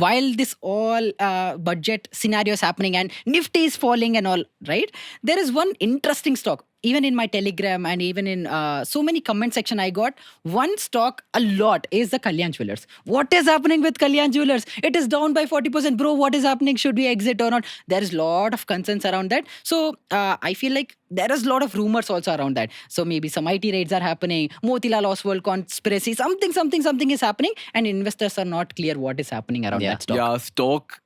while this all budget scenario is happening and Nifty is falling and all, right? There is one interesting stock. Even in my Telegram and even in so many comment section I got, one stock a lot is the Kalyan Jewelers. What is happening with Kalyan Jewelers? It is down by 40%. Bro, what is happening? Should we exit or not? There is a lot of concerns around that. So I feel like there is a lot of rumors also around that. So maybe some IT raids are happening, Motilal Oswal conspiracy, something is happening, and investors are not clear what is happening around that stock. Yeah, stock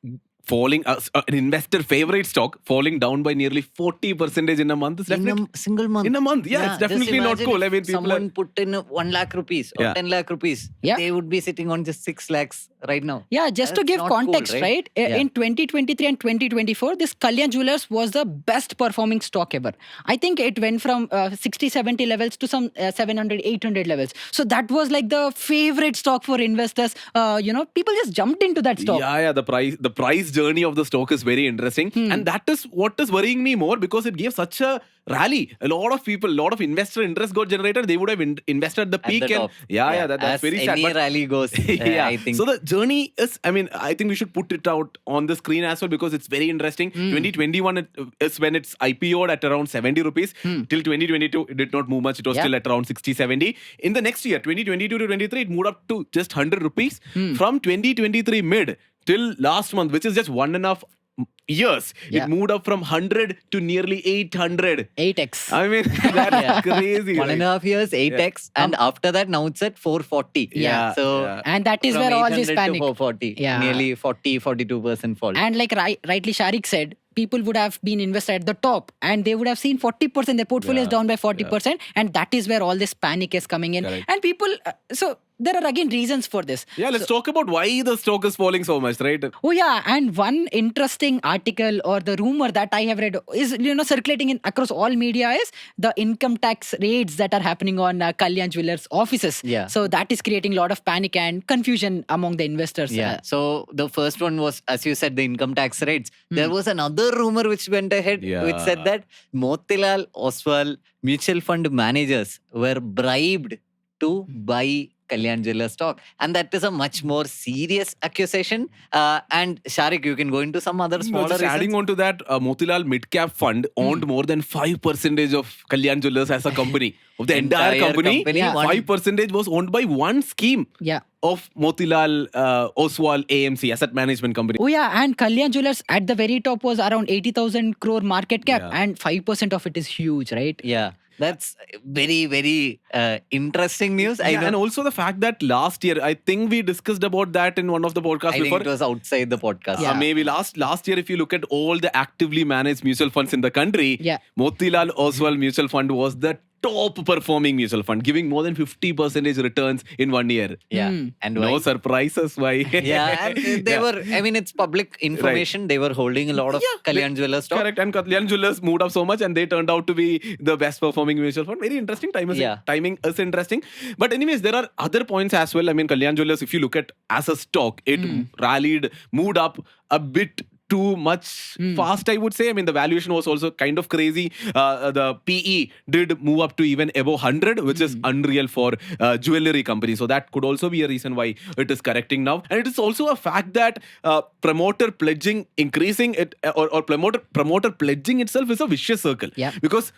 falling, an investor favorite stock falling down by nearly 40% in a month. Is In a single month. In a month, it's definitely not cool. I mean, people someone put in 1 lakh rupees or 10 lakh rupees. Yeah. They would be sitting on just 6 lakhs right now. Yeah, just to That's give not cool, context, right? In 2023 and 2024, this Kalyan Jewelers was the best performing stock ever. I think it went from 60, 70 levels to some 700, 800 levels. So that was like the favorite stock for investors. People just jumped into that stock. Yeah, the price journey of the stock is very interesting. And that is what is worrying me more, because it gave such a rally. A lot of people, a lot of investor interest got generated. They would have invested at the peak. At the top. That's As very sad. any rally goes, I think. So the journey is, I think we should put it out on the screen as well, because it's very interesting. 2021 is when it's IPO'd at around 70 rupees. Till 2022, it did not move much. It was still at around 60, 70. In the next year, 2022 to 23, it moved up to just 100 rupees. From 2023 mid till last month, which is just 1.5 years, it moved up from 100 to nearly 800. 8x. I mean, that's crazy. 1.5 years, 8x, and after that, now it's at 440. So, and that is from where all this 800 panic. to 440. Yeah. Nearly 42% fall. And like rightly Sharique said, people would have been invested at the top and they would have seen 40%, their portfolio is down by 40%. And that is where all this panic is coming in. Correct. And people, so there are again reasons for this. Yeah, let's talk about why the stock is falling so much, right? Oh yeah, and one interesting article or the rumor that I have read is circulating in across all media is the income tax raids that are happening on Kalyan Jewelers offices. Yeah. So that is creating a lot of panic and confusion among the investors. Yeah. So the first one was, as you said, the income tax rates. There was another rumor which went ahead, which said that Motilal Oswal mutual fund managers were bribed to buy Kalyan Jewelers stock, and that is a much more serious accusation. And Sharique, you can go into some other smaller Just adding reasons. on to that, Motilal Midcap Fund owned more than 5% of Kalyan Jewelers as a company. Of the entire company, Yeah. 5% was owned by one scheme Yeah. of Motilal Oswal AMC, Asset Management Company. Oh yeah, and Kalyan Jewelers at the very top was around 80,000 crore market cap, Yeah. and 5% of it is huge, right? Yeah. That's very, very interesting news. And also the fact that last year, I think we discussed about that in one of the podcasts I think before. it was outside the podcast. Maybe last year, if you look at all the actively managed mutual funds in the country, Motilal Oswal Mutual Fund was the top performing mutual fund, giving more than 50% returns in 1 year. Yeah. And No why? surprises why. Yeah, and they were, it's public information. They were holding a lot of Kalyan Jewelers stock. Correct. And Kalyan Jewelers moved up so much and they turned out to be the best performing mutual fund. Very interesting. Timing is interesting. But anyways, there are other points as well. Kalyan Jewelers, if you look at as a stock, it rallied, moved up a bit too much fast, I would say. The valuation was also kind of crazy. The PE did move up to even above 100, which is unreal for jewelry companies. So that could also be a reason why it is correcting now. And it is also a fact that promoter pledging increasing it or promoter pledging itself is a vicious circle. Yeah. Because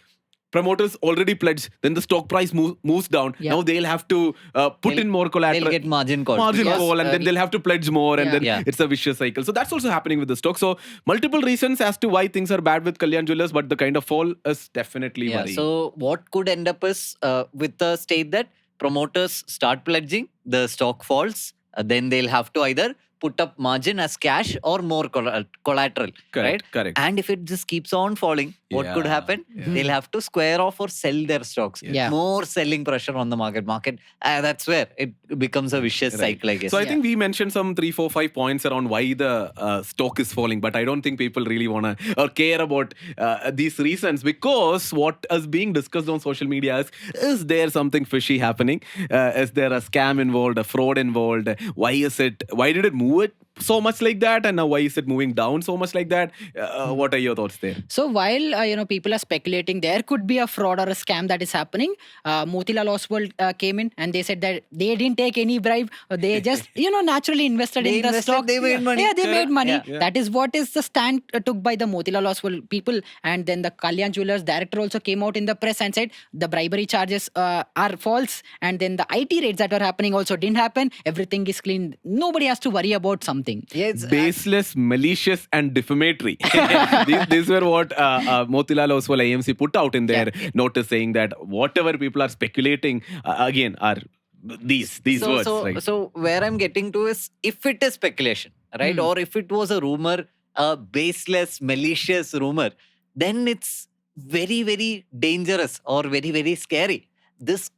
promoters already pledged, then the stock price moves down. Yeah. Now they'll have to put in more collateral. They'll get margin call. Call, and then they'll have to pledge more, and then Yeah. it's a vicious cycle. So that's also happening with the stock. So multiple reasons as to why things are bad with Kalyan Jewelers, but the kind of fall is definitely worrying. So what could end up is with the state that promoters start pledging, the stock falls, then they'll have to either put up margin as cash or more collateral. Right? Correct. And if it just keeps on falling, what could happen? They'll have to square off or sell their stocks. Yeah. More selling pressure on the market. That's where it becomes a vicious cycle, I guess. So I think we mentioned some 3, 4, 5 points around why the stock is falling, but I don't think people really want to or care about these reasons, because what is being discussed on social media is there something fishy happening? Is there a scam involved, a fraud involved? Why did it move move it so much like that, and now why is it moving down so much like that? What are your thoughts there? So while people are speculating there could be a fraud or a scam that is happening, Motilal Oswal came in and they said that they didn't take any bribe. They just naturally invested in the stock. They made money. Yeah, they made money. Yeah. That is what is the stand took by the Motilal Oswal people. And then the Kalyan Jewellers director also came out in the press and said the bribery charges are false. And then the IT raids that were happening also didn't happen. Everything is clean. Nobody has to worry about something. Yeah, it's Baseless, malicious, and defamatory. These were what Motilal Oswal AMC put out in their notice, saying that whatever people are speculating again are these words. Right? So where I'm getting to is, if it is speculation, right, or if it was a rumor, a baseless, malicious rumor, then it's very, very dangerous or very, very scary. This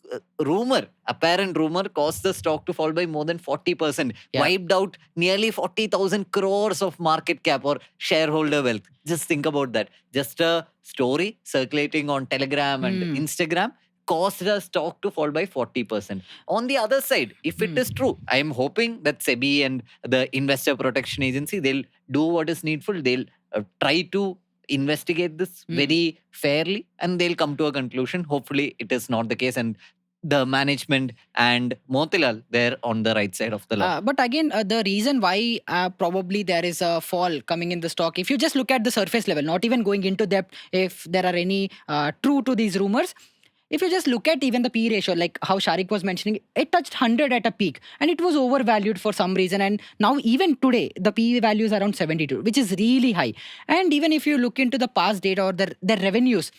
apparent rumor, caused the stock to fall by more than 40%, wiped out nearly 40,000 crores of market cap or shareholder wealth. Just think about that. Just a story circulating on Telegram and Instagram caused the stock to fall by 40%. On the other side, if it is true, I am hoping that SEBI and the Investor Protection Agency, they'll do what is needful. They'll try to investigate this very fairly and they'll come to a conclusion. Hopefully it is not the case and the management and Motilal, they're on the right side of the law. But again, the reason why probably there is a fall coming in the stock, if you just look at the surface level, not even going into depth, if there are any true to these rumors, if you just look at even the P ratio, like how Sharique was mentioning, it touched 100 at a peak and it was overvalued for some reason. And now even today, the P value is around 72, which is really high. And even if you look into the past data or the revenues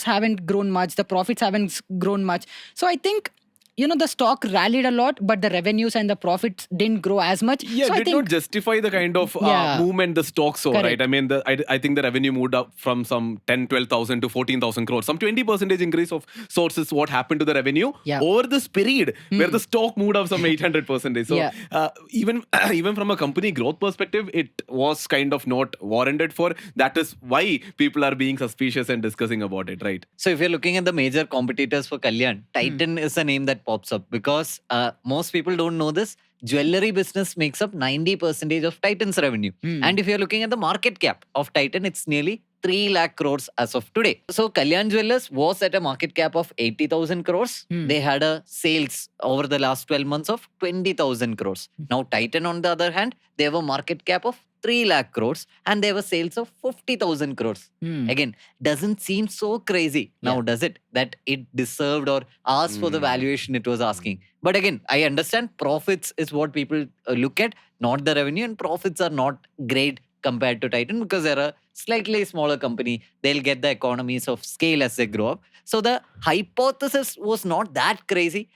haven't grown much, the profits haven't grown much. So I think the stock rallied a lot, but the revenues and the profits didn't grow as much. Yeah, so did not justify the kind of movement the stock saw, Correct. right? I mean, I think the revenue moved up from some 10-12,000 to 14,000 crores. Some 20% increase of sorts is what happened to the revenue over this period where the stock moved up some 800%. So even from a company growth perspective, it was kind of not warranted for. That is why people are being suspicious and discussing about it, right? So if you're looking at the major competitors for Kalyan, Titan is a name that pops up because most people don't know this. Jewelry business makes up 90% of Titan's revenue. And if you're looking at the market cap of Titan, it's nearly 3 lakh crores as of today. So Kalyan Jewellers was at a market cap of 80,000 crores. They had a sales over the last 12 months of 20,000 crores. Now Titan, on the other hand, they have a market cap of 3 lakh crores and they have a sales of 50,000 crores. Again, doesn't seem so crazy now, does it? That it deserved or asked for the valuation it was asking. But again, I understand profits is what people look at, not the revenue, and profits are not great compared to Titan because they're a slightly smaller company. They'll get the economies of scale as they grow up. So the hypothesis was not that crazy.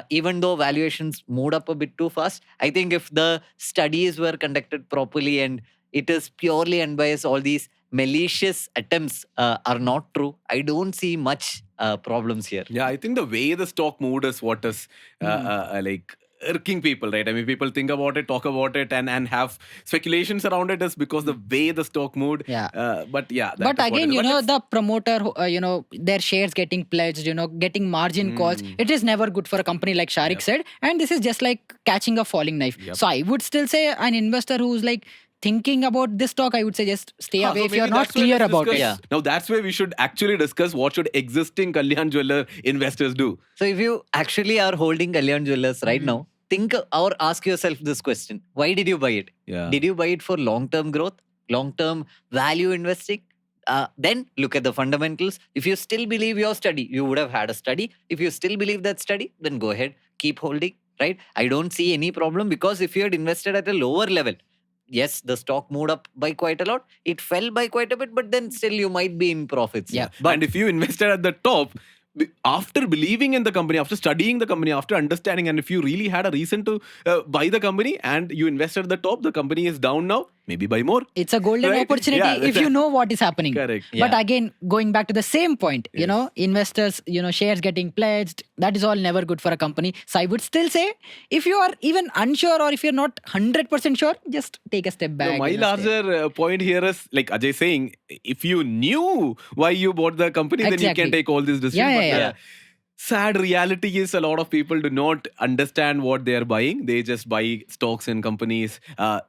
Even though valuations moved up a bit too fast, I think if the studies were conducted properly and it is purely unbiased, all these malicious attempts are not true, I don't see much problems here. Yeah, I think the way the stock moved is what is like irking people, right? I mean, people think about it, talk about it, and have speculations around it is because the way the stock moved. But again, the promoter, their shares getting pledged, getting margin calls. It is never good for a company like Sharique said. And this is just like catching a falling knife. So I would still say an investor who's like thinking about this stock, I would say just stay away if you're not clear about it. Now that's where we should actually discuss what should existing Kalyan Jeweller investors do. So if you actually are holding Kalyan Jewellers right now, think or ask yourself this question. Why did you buy it? Did you buy it for long-term growth, long-term value investing? Then look at the fundamentals. If you still believe your study, you would have had a study. If you still believe that study, then go ahead, keep holding, right? I don't see any problem because if you had invested at a lower level, yes, the stock moved up by quite a lot. It fell by quite a bit, but then still you might be in profits. And if you invested at the top, after believing in the company, after studying the company, after understanding, and if you really had a reason to buy the company and you invested at the top, the company is down now, maybe buy more. It's a golden opportunity if you know what is happening. Correct. But again, going back to the same point, investors, shares getting pledged, that is all never good for a company. So I would still say, if you are even unsure or if you're not 100% sure, just take a step back. My larger point here is, like Ajay saying, if you knew why you bought the company, then you can take all these decisions. sad reality is a lot of people do not understand what they are buying. They just buy stocks in companies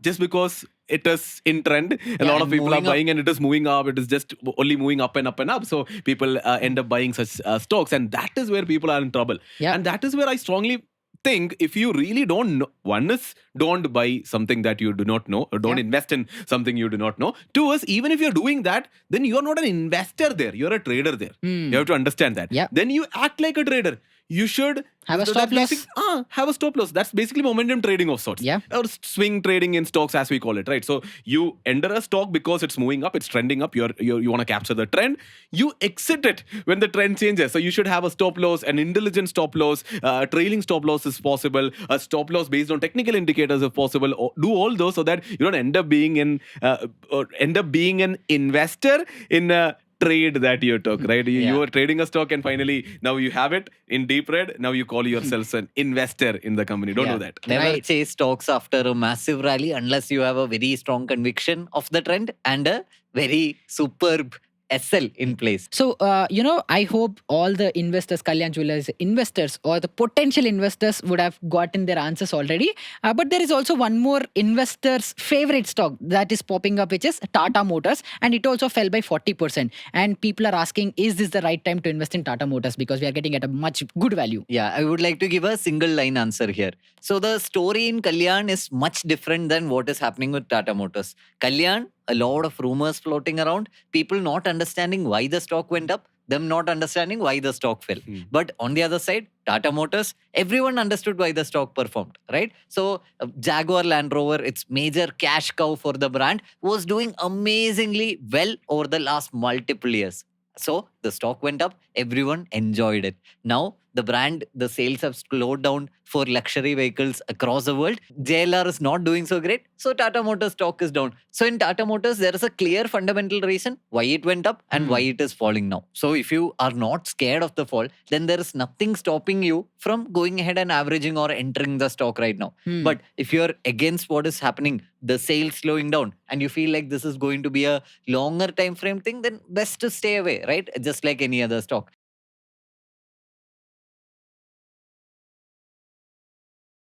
just because it is in trend. A lot of people are buying and it is moving up. It is just only moving up and up and up. So people end up buying such stocks, and that is where people are in trouble. Yeah. And that is where I strongly think if you really don't know, one is don't buy something that you do not know, or don't invest in something you do not know. Two is, even if you're doing that, then you're not an investor there, you're a trader there. You have to understand that. Then you act like a trader. You should have a stop loss. Have a stop loss. That's basically momentum trading of sorts. Or swing trading in stocks, as we call it, right? So you enter a stock because it's moving up, it's trending up. You want to capture the trend. You exit it when the trend changes. So you should have a stop loss, an intelligent stop loss, trailing stop loss is possible, a stop loss based on technical indicators if possible. Do all those so that you don't end up being an investor in a trade that you took, right? You were trading a stock and finally now you have it in deep red. Now you call yourselves an investor in the company. Don't do that. Never chase stocks after a massive rally unless you have a very strong conviction of the trend and a very superb SL in place. So, I hope all the investors, Kalyan Jewellers investors or the potential investors would have gotten their answers already. But there is also one more investor's favorite stock that is popping up, which is Tata Motors. And it also fell by 40%. And people are asking, is this the right time to invest in Tata Motors? Because we are getting at a much good value. Yeah, I would like to give a single line answer here. So the story in Kalyan is much different than what is happening with Tata Motors. Kalyan, a lot of rumors floating around, people not understanding why the stock went up, them not understanding why the stock fell. But on the other side, Tata Motors, everyone understood why the stock performed, right? So Jaguar Land Rover, its major cash cow for the brand, was doing amazingly well over the last multiple years. So the stock went up, everyone enjoyed it. Now the brand, the sales have slowed down for luxury vehicles across the world. JLR is not doing so great, so Tata Motors stock is down. So in Tata Motors, there is a clear fundamental reason why it went up and why it is falling now. So if you are not scared of the fall, then there is nothing stopping you from going ahead and averaging or entering the stock right now. But if you're against what is happening, the sales slowing down, and you feel like this is going to be a longer time frame thing, then best to stay away, right? Just like any other stock.